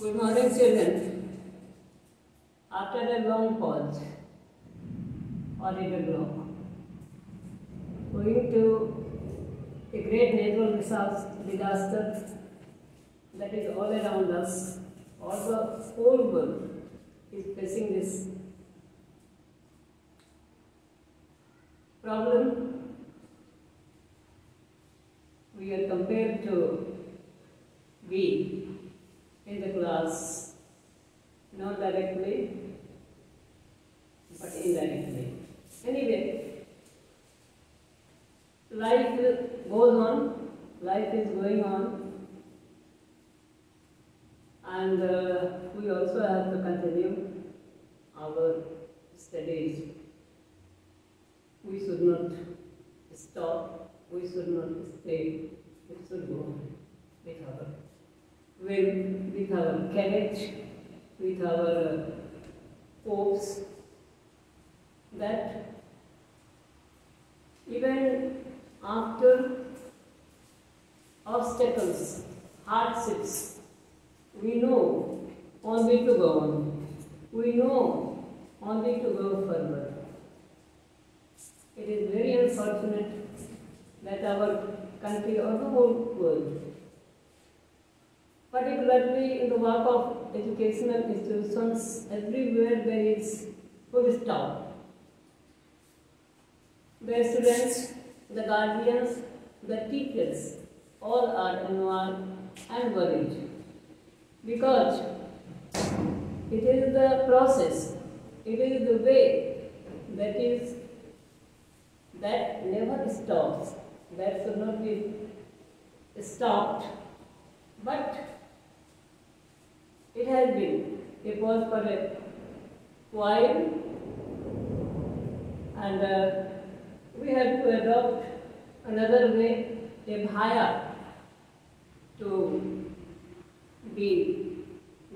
Good morning, children. After a long pause, audible block, owing to a great natural disaster that is all around us, all the whole world is facing this problem. We are compared to we in the class, not directly but indirectly. Anyway, life goes on, life is going on, and we also have to continue our studies. We should not stop, we should not stay, we should go on with our will, with our courage, with our hopes that even after obstacles, hardships, we know only to go on. We know only to go further. It is very unfortunate that our country or the whole world, particularly in the work of educational institutions, everywhere there is full stop. The students, the guardians, the teachers, all are involved and worried because it is the process, it is the way that never stops, that should not be stopped, but it has been a pause for a while, and we have to adopt another way, a bhaya, to be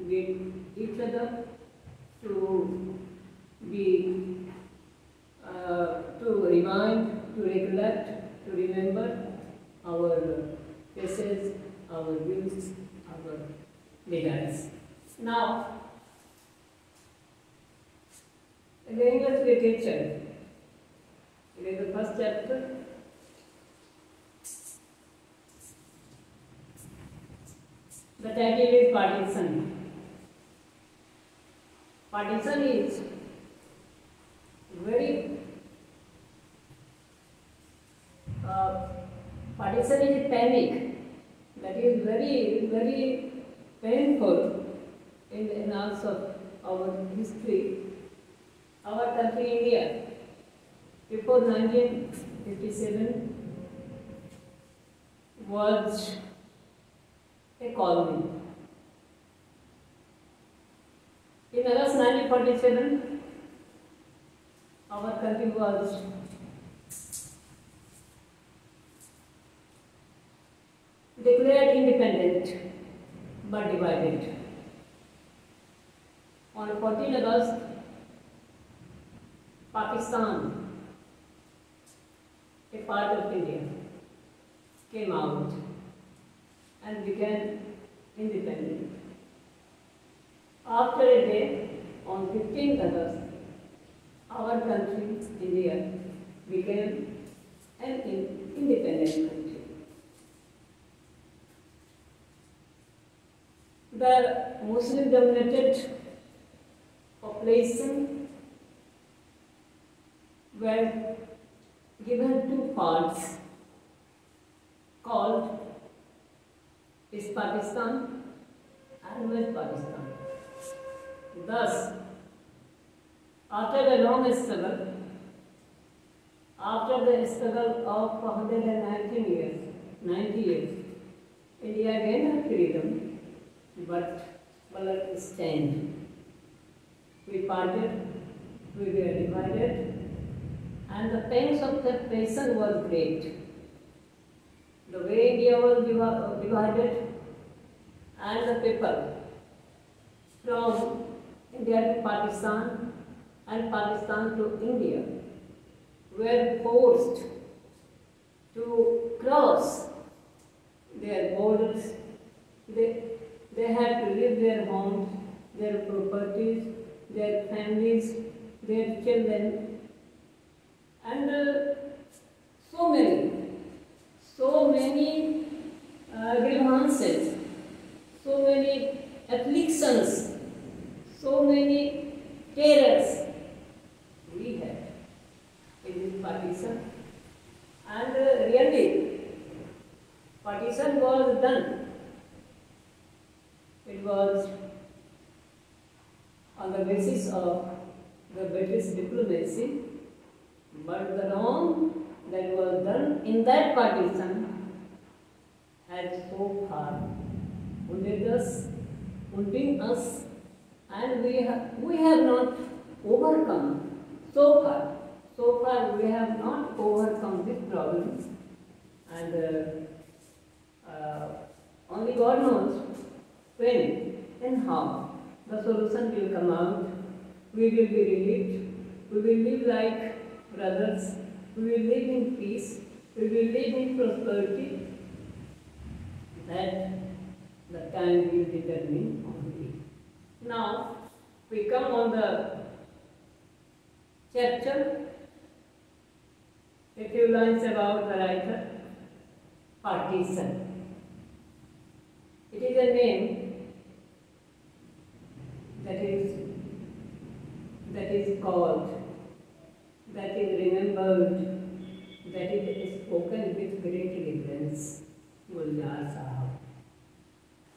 with each other, to be to remind, to recollect, to remember our faces, our views, our desires. Now, in the English literature, it is the first chapter. The title is Partition. Partition is partition is a panic that is very painful in the annals of our history. Our country, India, before 1957 was a colony. In August 1947, our country was declared independent but divided. On 14 August, Pakistan, a part of India, came out and became independent. After a day, on 15 August, our country, India, became an independent country. The Muslim-dominated population were given two parts called East Pakistan and West Pakistan. Thus, after the long struggle, after the struggle of 90 years, India gained her freedom, but color stained. We parted, we were divided, and the pangs of separation was great. The way India was divided, and the people from India to Pakistan and Pakistan to India were forced to cross their borders. They had to leave their homes, their properties, their families, their children, and so many grievances, so many afflictions, so many terrors we had in this partition. And really, partition was done. It was on the basis of the British diplomacy, but the wrong that was done in that partition has so far wounded us, and we have not overcome so far. So far we have not overcome this problem, and only God knows when and how the solution will come out. We will be relieved. We will live like brothers. We will live in peace. We will live in prosperity. That the time will determine only. Now we come on the chapter. A few lines about the writer. Partition. It is a name that is called, that is remembered, that is spoken with great reverence. Gulzar Sahab.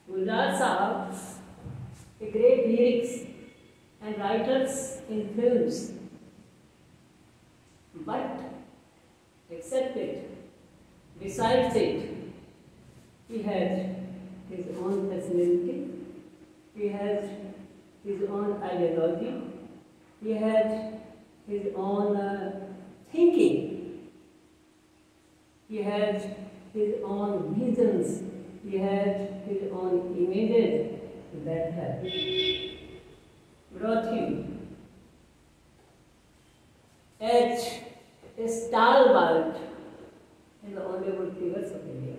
Gulzar Sahab, a great lyrics and writers in films, but except it, besides it, he has his own personality, he has his own ideology, he has his own thinking, he has his own visions, he has his own images that have brought him as a stalwart in the honorable figures of India.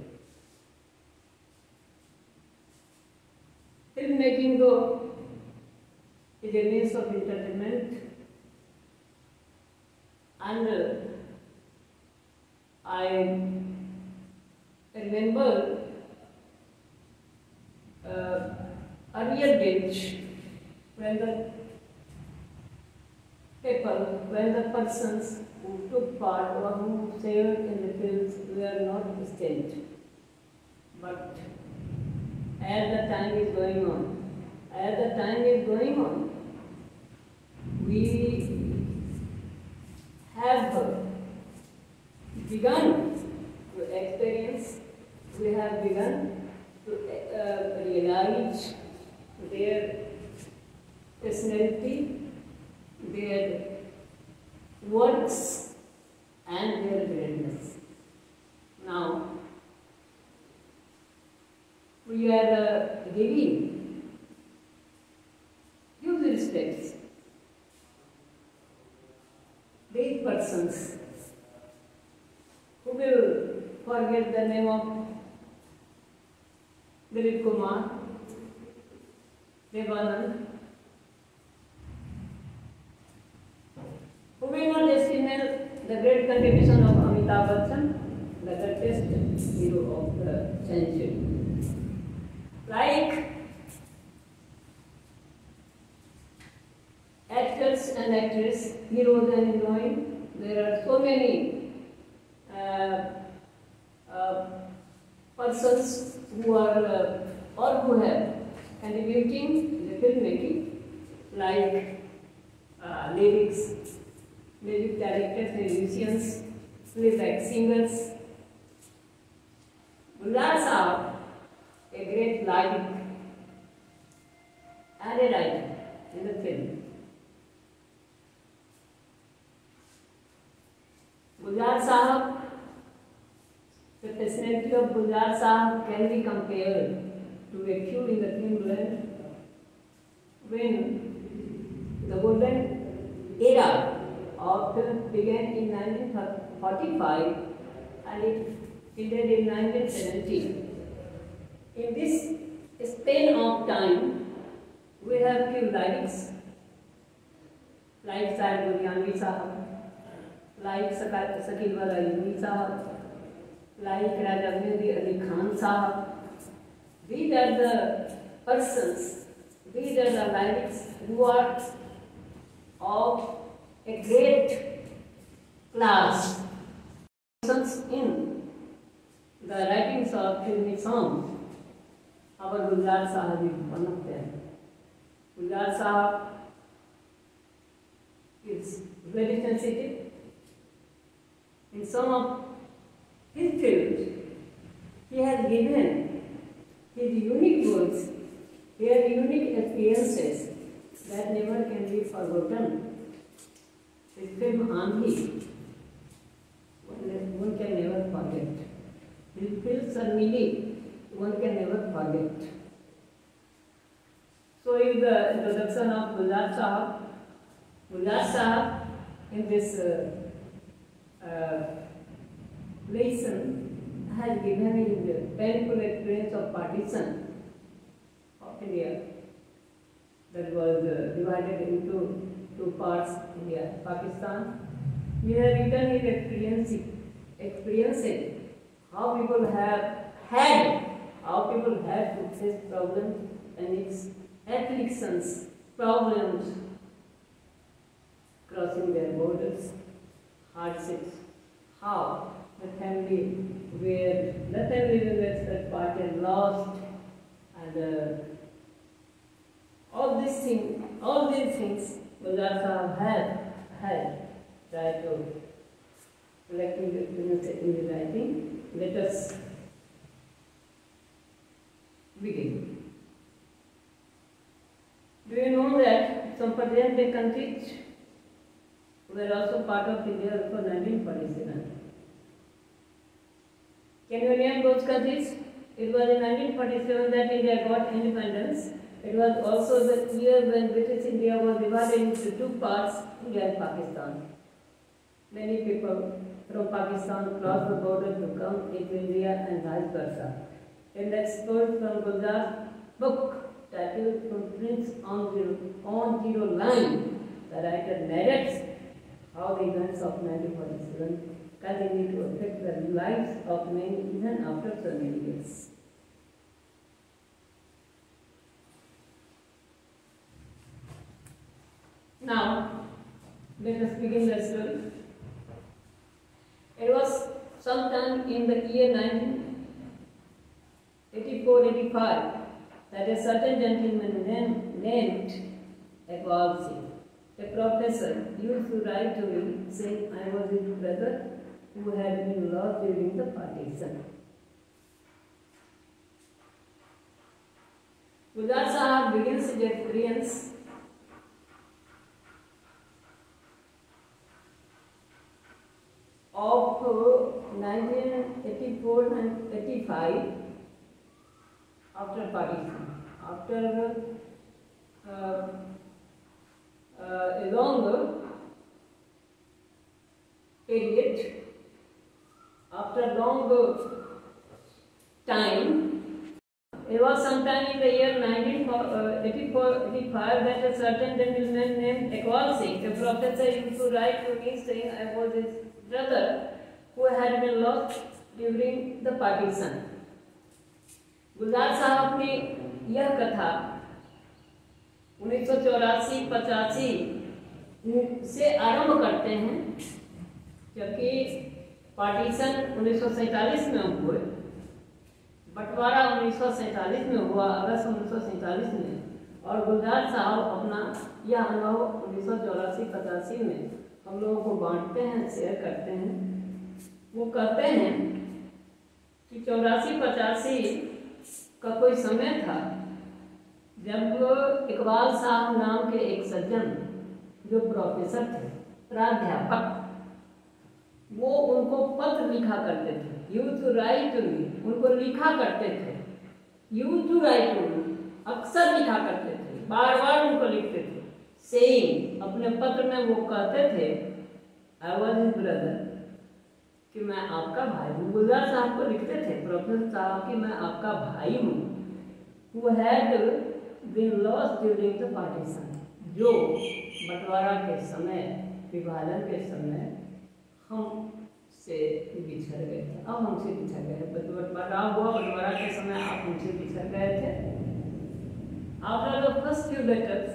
Filmmaking, though, is a means of entertainment, and I remember earlier days when the people, when the persons who took part or who served in the films were not distant. But as the time is going on, we have begun to experience, we have begun to realize their personality, their works, and their greatness. Now, we are giving huge respects these persons who will forget the name of Dilip Kumar, Devanand, who will not estimate the great contribution of Amitabh Bachchan, the greatest hero of the century. Like actors and actresses, heroes and heroines, there are so many persons who are or who have contributing in the filmmaking, like lyrics, music directors, musicians, playback singers. Gulzar Sahab, a great lyric and a writer in the film. Gulzar Sahab, the personality of Gulzar Sahab can be compared to a few in the filmland when the golden era of film began in 1945 and it ended in 1970. In this span of time, we have few likes. Like Syed Buryani Sahab, like Sakil Walayuni Sahab, like Raja Mehdi Ali Khan Sahab. These are the persons, these are the likes who are of a great class. In the writings of filmy songs, our Gulzar Sahab is one of them. Gulzar Sahab is very sensitive. In some of his films, he has given his unique words, their unique experiences that never can be forgotten. His film Aandhi, one can never forget. His film Sarmili, one can never forget. So is the introduction of Gulzar Sahab. Gulzar Sahab in this lesson has given his painful experience of partition of India that was divided into two parts, India and Pakistan. He has written his experiences, how people have to face problems and its afflictions, problems, crossing their borders, hardships, how the family members that parted lost, and all these things Gulzar Sahab had tried to collecting the experience in his writing. Let us begin. Do you know that some present-day countries were also part of India before 1947? Can you name those countries? It was in 1947 that India got independence. It was also the year when British India was divided into two parts, India and Pakistan. Many people from Pakistan crossed the border to come into India and vice versa. In the excerpt from Gulzar's book titled Footprints on Zero Line, the writer narrates how the events of 1947 continue to affect the lives of many even after so many years. Now, let us begin the story. It was sometime in the year 1984-85 that a certain gentleman named Iqbal Singh, a professor, used to write to me saying I was his brother who had been lost during the partition. Gulzar Sahab begins his experience of 1984-85 after partition, after a longer period, after long time. It was sometime in the year 1984-85 that a certain gentleman named Iqbal Singh, a professor, used to write to me saying I was his brother who had been lost during the partition. गुलजार साहब ने यह कथा 1984-85 से आरंभ करते हैं, जबकि partition 1947 में हुए, बंटवारा 1947 में हुआ, अगस्त 1947 में, और गुलजार साहब अपना यह अनुभव 1984-85 में हम लोगों को बांटते हैं, शेयर करते हैं। वो कहते हैं कि 84-85 का कोई समय था जब इकबाल साहब नाम के एक सज्जन जो प्रोफेसर थे, प्राध्यापक, वो उनको पत्र लिखा करते थे। Used to write to me, उनको लिखा करते थे। Used to write to me, अक्सर लिखा करते थे, बार बार उनको लिखते थे। सेइंग, अपने पत्र में वो कहते थे आई वाज हिज ब्रदर, कि मैं आपका भाई हूँ। गुलजार साहब को लिखते थे प्रोफेसर साहब कि मैं आपका भाई हूँ। who had been lost during the partition, जो बंटवारा के समय, विभाजन के समय हम से बिछड़ गए थे, अब हमसे बिछड़ गए। बंटवारा हुआ, बंटवारा के समय आप हमसे बिछड़ गए थे। After the first few letters,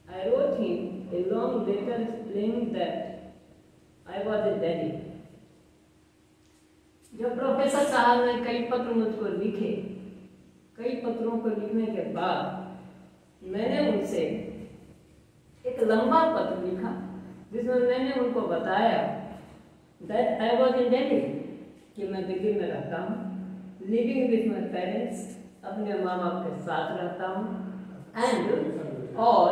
I wrote him a long letter explaining that I was a daddy. जब प्रोफेसर साहब ने कई पत्र मुझको लिखे, कई पत्रों को लिखने के बाद मैंने उनसे एक लंबा पत्र लिखा जिसमें मैंने उनको बताया that I was in Delhi, कि मैं दिल्ली में रहता हूँ, living with my parents, अपने माँ बाप के साथ रहता हूँ, and और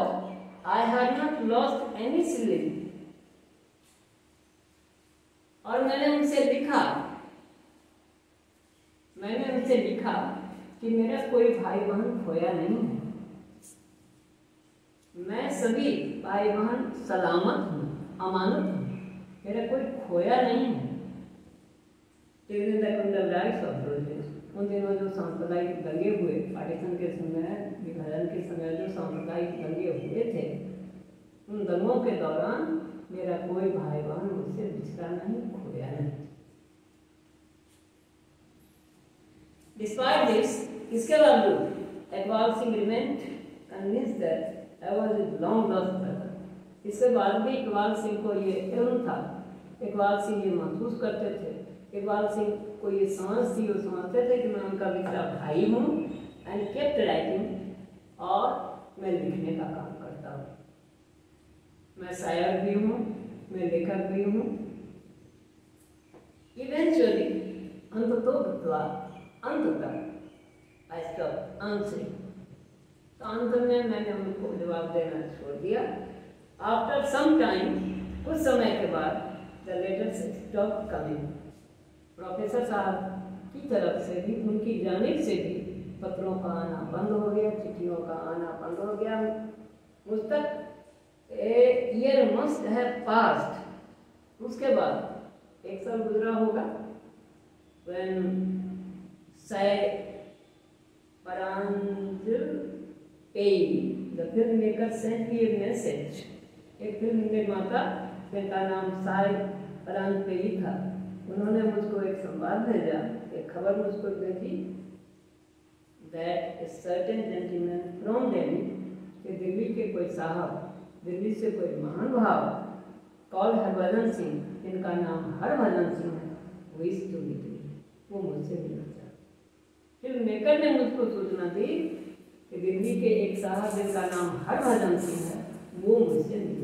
I had not lost any sibling. और मैंने उनसे लिखा कि मेरा कोई भाई बहन खोया नहीं है, मैं सभी भाई बहन सलामत हूँ, अमानत हूँ, मेरा कोई खोया नहीं है। उन दिनों जो सांप्रदायिक दंगे हुए, पार्टीशन के समय, विभाजन के समय जो सांप्रदायिक दंगे हुए थे, उन दंगों के दौरान मेरा कोई भाई बहन मुझसे बिछड़ा नहीं, खोया नहीं। Despite this, इसके बावजूद Iqbal Singh remained convinced that I was his long lost brother. इसके बाद भी इकबाल सिंह को ये इल्म था, इकबाल सिंह ये महसूस करते थे, इकबाल सिंह को ये समझ थी, वो समझते थे कि मैं उनका बिछड़ा भाई हूँ, एंड केप्ट राइटिंग, और मैं लिखने का काम करता हूँ, मैं शायर भी हूँ, मैं लेखक भी हूँ। इवेंचुअली अंततः I stopped answering. तो अंत में मैंने उनको जवाब देना छोड़ दिया। After some time, कुछ समय के बाद the letters stopped coming. Professor साहब की तरफ से भी, उनकी जानिब से भी पत्रों का आना बंद हो गया, चिट्ठियों का आना बंद हो गया। मुझ तक a year must have passed. उसके बाद एक साल गुजरा होगा, when Paranjal Pei, the filmmaker, sent me a message. एक फिल्म निर्माता जिनका नाम साई परांजल पेई था, उन्होंने मुझको एक संवाद भेजा, एक खबर मुझको भेजी that a certain gentleman from Delhi, कि दिल्ली के कोई साहब, दिल्ली से कोई महानुभाव called हरभजन सिंह, जिनका नाम हरभजन सिंह है, wish to meet me, वो मुझसे मिलना चाहता। फिल्म मेकर ने मुझको सूचना दी कि दिल्ली के एक साहब जिनका नाम हरभजन सिंह है, वो मुझसे मिलना